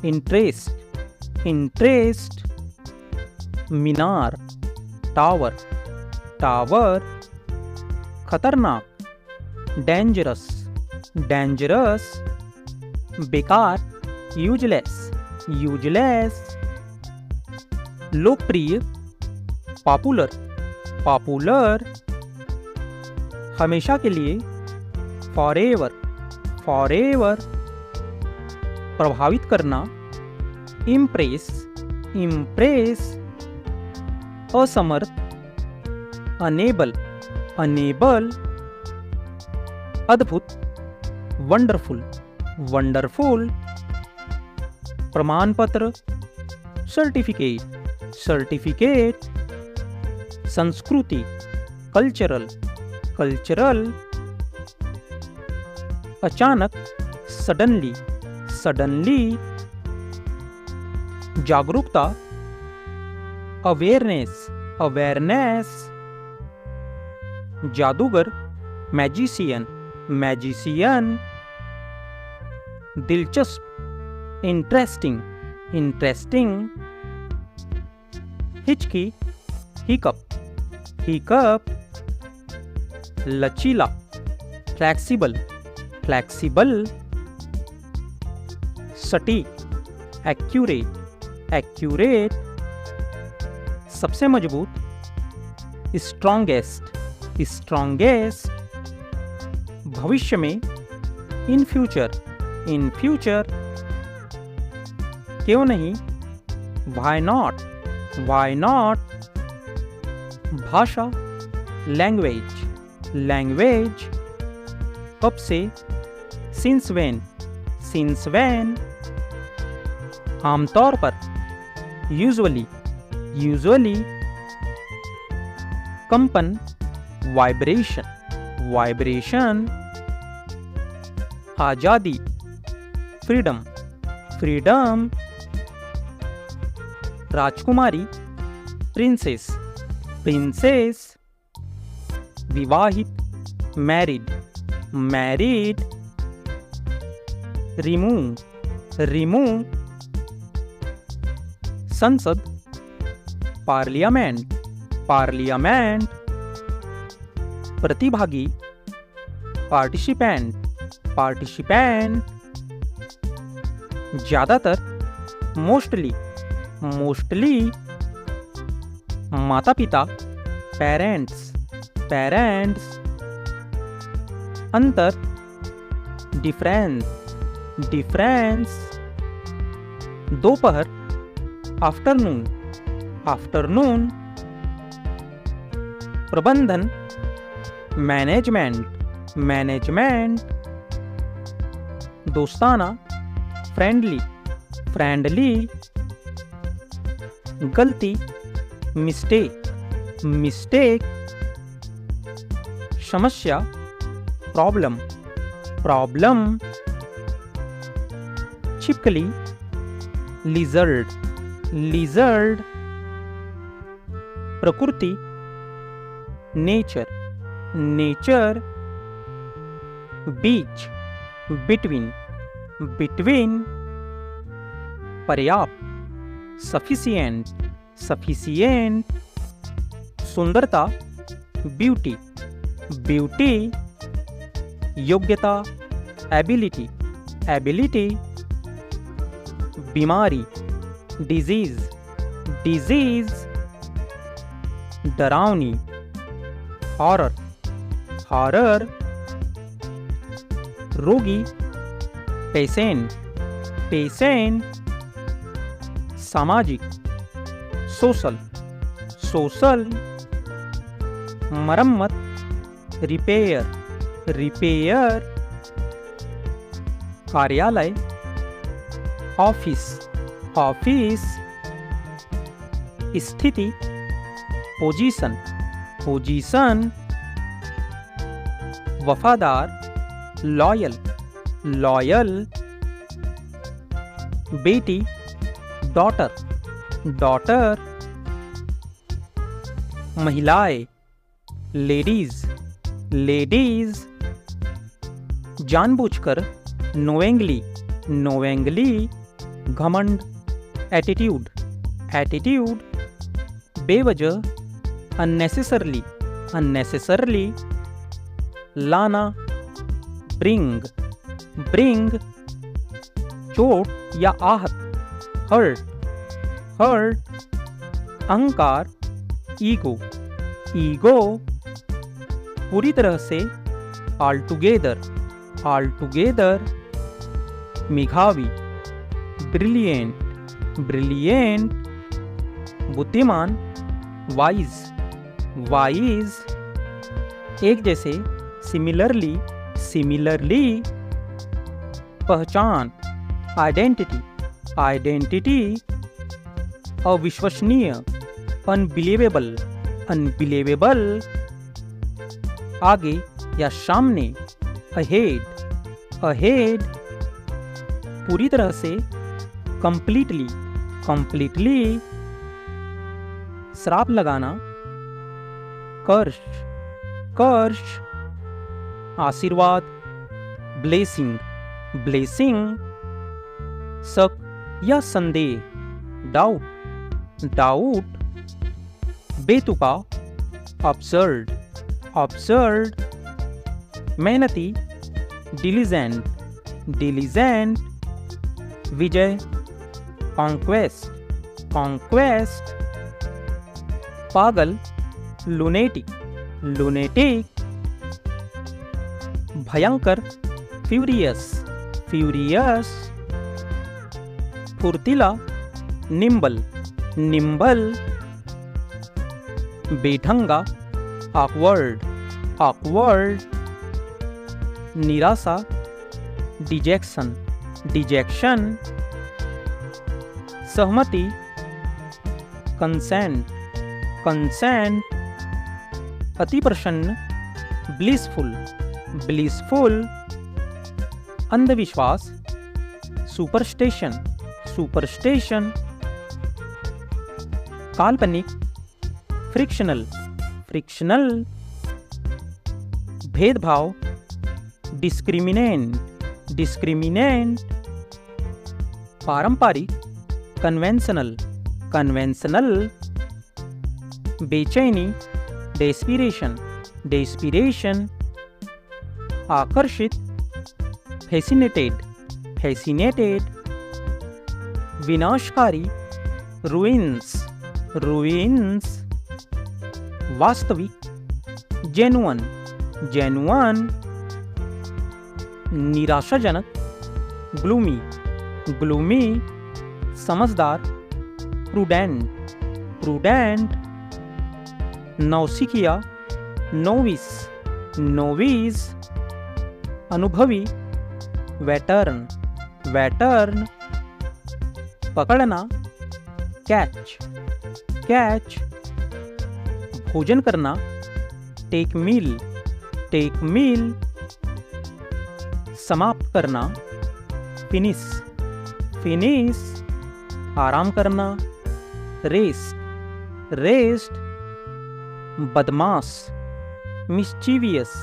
Interest, interest. मीनार, tower, tower. खतरनाक, dangerous, dangerous. बेकार, यूजलेस, यूजलेस। लोकप्रिय, पॉपुलर, पॉपुलर। हमेशा के लिए, फॉरएवर, फॉरएवर। प्रभावित करना, इम्प्रेस, इम्प्रेस। असमर्थ, अनेबल, अनेबल। अद्भुत, वंडरफुल, वंडरफुल। प्रमाण पत्र, सर्टिफिकेट, सर्टिफिकेट। संस्कृति, कल्चरल, कल्चरल। अचानक, सडनली, सडनली। जागरूकता, अवेयरनेस, अवेयरनेस। जादूगर, मैजिशियन, मैजिशियन। दिलचस्प, इंटरेस्टिंग, इंटरेस्टिंग। हिचकी, हिकअप, हिकअप। लचीला, फ्लेक्सिबल, फ्लेक्सिबल। सटीक, एक्यूरेट, एक्यूरेट। सबसे मजबूत, स्ट्रॉन्गेस्ट, स्ट्रॉन्गेस्ट। भविष्य में, इन फ्यूचर, इन फ्यूचर। क्यों नहीं, व्हाई नॉट, व्हाई नॉट। भाषा, लैंग्वेज, लैंग्वेज। कब से, सिंस व्हेन, सिंस व्हेन। आमतौर पर, यूजुअली, यूजुअली। कंपन, वाइब्रेशन, वाइब्रेशन। आजादी, फ्रीडम, फ्रीडम। राजकुमारी, प्रिंसेस, प्रिंसेस। विवाहित, मैरिड, मैरिड। Remove, remove. संसद, पार्लियामेंट, पार्लियामेंट। प्रतिभागी, पार्टिसिपेंट, पार्टिसिपेंट। ज्यादातर, मोस्टली, मोस्टली। माता पिता, पेरेंट्स, पेरेंट्स। अंतर, डिफरेंस, डिफरेंस। दोपहर, आफ्टरनून, आफ्टरनून। प्रबंधन, मैनेजमेंट, मैनेजमेंट। दोस्ताना, फ्रेंडली, फ्रेंडली। गलती, मिस्टेक, मिस्टेक। समस्या, प्रॉब्लम, प्रॉब्लम। छिपकली, लिजर्ड, लिजर्ड। प्रकृति, नेचर, नेचर। बीच, बिटवीन, बिटवीन। पर्याप्त, सफिशिएंट, सफिशिएंट। सुंदरता, ब्यूटी, ब्यूटी। योग्यता, एबिलिटी, एबिलिटी। बीमारी, डिजीज, डिजीज। डरावनी, हॉरर, हॉरर। रोगी, पेशेंट, पेशेंट। सामाजिक, सोशल, सोशल। मरम्मत, रिपेयर, रिपेयर। कार्यालय, ऑफिस, ऑफिस। स्थिति, पोजीशन, पोजीशन। वफादार, लॉयल, लॉयल। बेटी, डॉटर, डॉटर। महिलाएं, लेडीज, लेडीज। जानबूझकर, नोएंगली, नोएंगली। घमंड, एटीट्यूड, एटीट्यूड, बेवजह, अननेसेसरली, अननेसेसरली, लाना, ब्रिंग, ब्रिंग, चोट या आहत, हर्ट, हर्ट, अहंकार, ईगो, ईगो, पूरी तरह से, ऑल टुगेदर, ऑल टुगेदर, मेधावी, ब्रिलियंट, ब्रिलियंट, बुद्धिमान, वाइज, वाइज, एक जैसे, सिमिलरली, सिमिलरली, पहचान, आइडेंटिटी, आइडेंटिटी, अविश्वसनीय, अनबिलीवेबल, अनबिलीवेबल, आगे या सामने, अहेड, अहेड, पूरी तरह से, कंप्लीटली, कंप्लीटली, श्राप लगाना, कर्ष, कर्ष, आशीर्वाद, ब्लेसिंग, ब्लेसिंग, शक या संदेह, डाउट, डाउट, बेतुका, अब्सर्ड, अब्सर्ड, मेहनती, डिलीजेंट, डिलीजेंट, विजय, कॉन्क्वेस्ट, कॉन्क्वेस्ट, पागल, लुनेटिक, लुनेटिक, भयंकर, फ्यूरियस, फ्यूरियस, फुर्तीला, निम्बल, निम्बल, बेढंगा, ऑकवर्ड, ऑकवर्ड, निराशा, डिजेक्शन, डिजेक्शन, सहमति, कंसेंट, कंसेंट, अति प्रसन्न, ब्लिसफुल, ब्लिसफुल, अंधविश्वास, सुपरस्टिशन, सुपरस्टिशन, काल्पनिक, फ्रिक्शनल, फ्रिक्शनल, भेदभाव, डिस्क्रिमिनेंट, डिस्क्रिमिनेंट, पारंपरिक, कन्वेंशनल, कन्वेंशनल, बेचैनी, डेस्पिरेशन, डेस्पिरेशन, आकर्षित, फैसिनेटेड, फैसिनेटेड, विनाशकारी, रुइंस, रुइंस, वास्तविक, जेन्युइन, जेन्युइन, निराशाजनक, ग्लूमी, ग्लूमी, समझदार, प्रूडेंट, प्रूडेंट, नौसिखिया, नोविस, नोविस, अनुभवी, वेटर्न, वेटर्न, पकड़ना, कैच, कैच, भोजन करना, टेक मील, टेक मील, समाप्त करना, फिनिश, फिनिश, आराम करना, रेस्ट, रेस्ट, बदमाश, मिस्चीवियस,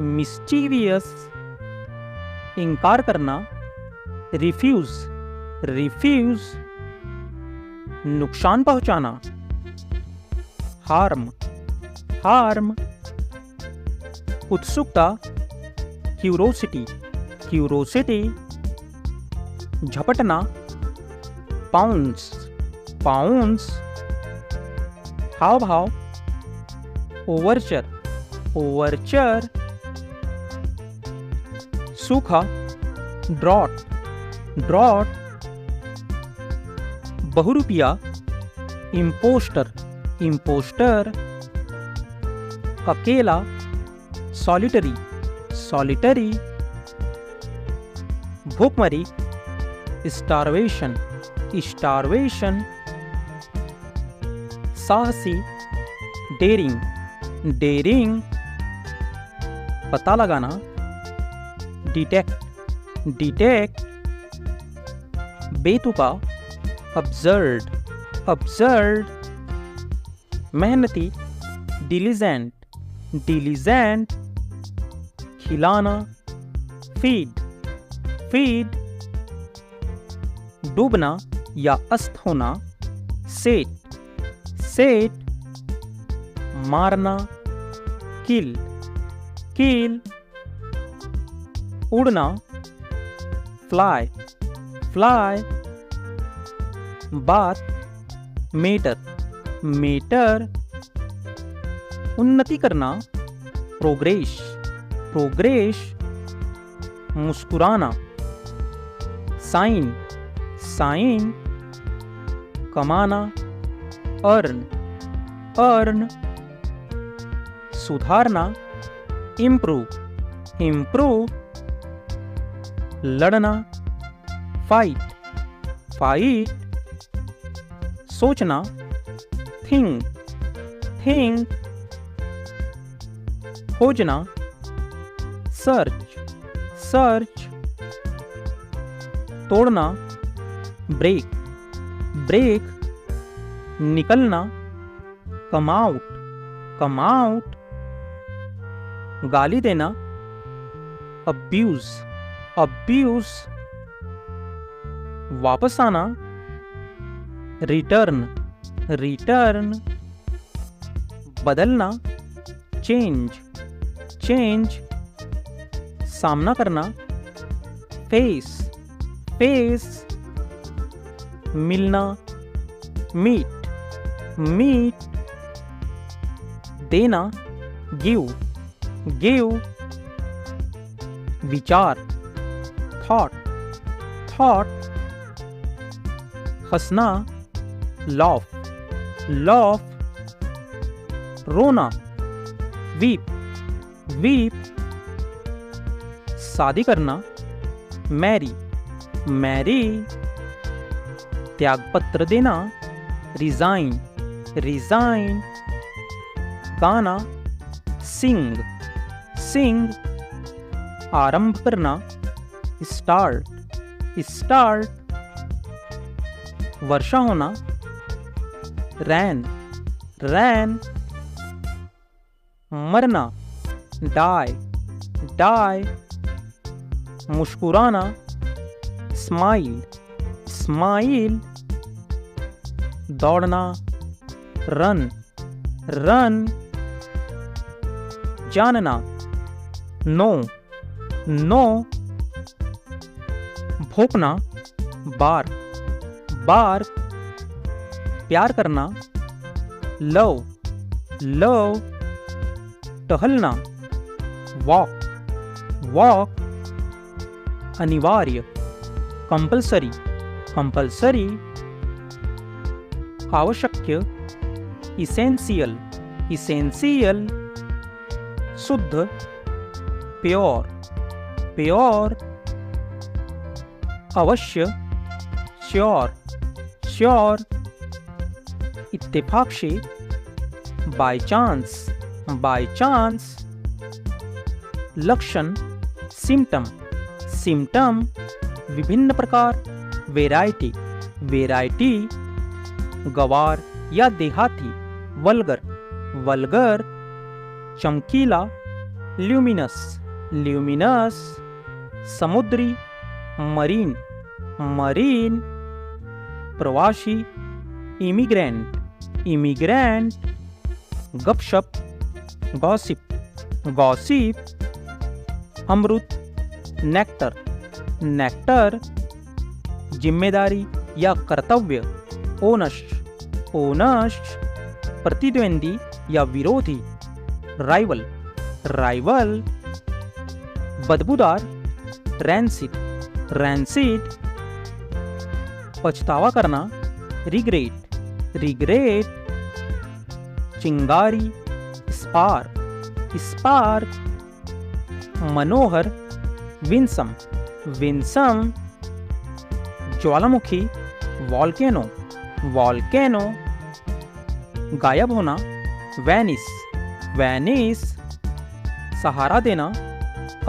मिस्चीवियस, इनकार करना, रिफ्यूज, रिफ्यूज, नुकसान पहुंचाना, हार्म, हार्म, उत्सुकता, क्यूरोसिटी, क्यूरोसिटी, झपटना, पाउंस, पाउंस, हाव भाव, ओवरचर, ओवरचर, सूखा, ड्रॉट, ड्रॉट, बहुरूपिया, इम्पोस्टर, इम्पोस्टर, अकेला, सॉलिटरी, सॉलिटरी, भूखमरी, स्टारवेशन, स्टारवेशन, साहसी, डेरिंग, डेरिंग, पता लगाना, डिटेक्ट, डिटेक्ट, बेतुका, अब्सर्ड, अब्सर्ड, मेहनती, डिलीजेंट, डिलीजेंट, खिलाना, फीड, फीड, डूबना या अस्त होना, सेट सेट, मारना, किल किल, उड़ना, फ्लाई फ्लाई, बात, मेटर मेटर, उन्नति करना, प्रोग्रेस प्रोग्रेस, मुस्कुराना, साइन साइन, कमाना, अर्न अर्न, सुधारना, इम्प्रूव इम्प्रूव, लड़ना, फाइट फाइट, सोचना, थिंक थिंक, खोजना, सर्च सर्च, तोड़ना, ब्रेक ब्रेक, निकलना, कम आउट, गाली देना, अब्यूज अब्यूज, वापस आना, रिटर्न रिटर्न, बदलना, चेंज चेंज, सामना करना, फेस फेस, मिलना, मीट मीट, देना, गिव गिव, विचार, थॉट थॉट, हंसना, लॉफ लॉफ, रोना, वीप वीप, शादी करना, मैरी मैरी, त्यागपत्र देना, रिजाइन रिजाइन, गाना, सिंग सिंग, आरंभ करना, स्टार्ट स्टार्ट, वर्षा होना, रैन रैन, मरना, डाई डाई, मुस्कुराना, स्माइल स्माइल, दौड़ना, रन रन, जानना, नो नो, भोंकना, बार्क प्यार करना, लव लव, टहलना, वॉक अनिवार्य, कंपल्सरी, आवश्यक, इसेंशियल, शुद्ध, प्योर, अवश्य, श्योर, इत्तेफाक से, बाय चांस, लक्षण, सिम्टम, विभिन्न प्रकार, वेराइटी, गवार या देहाती, वल्गर, चमकीला, ल्यूमिनस, समुद्री, मरीन, प्रवासी, इमिग्रेंट, गपशप, गॉसिप, अमृत, नेक्टर, जिम्मेदारी या कर्तव्य, ओनस, प्रतिद्वंदी या विरोधी, राइवल, बदबूदार, रैंसिड, पछतावा करना, रिग्रेट, चिंगारी, स्पार्क, मनोहर, विंसम, ज्वालामुखी, वॉल्केनो, गायब होना, वैनिस, सहारा देना,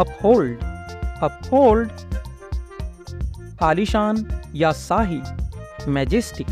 अपहोल्ड, आलीशान या शाही, मैजेस्टिक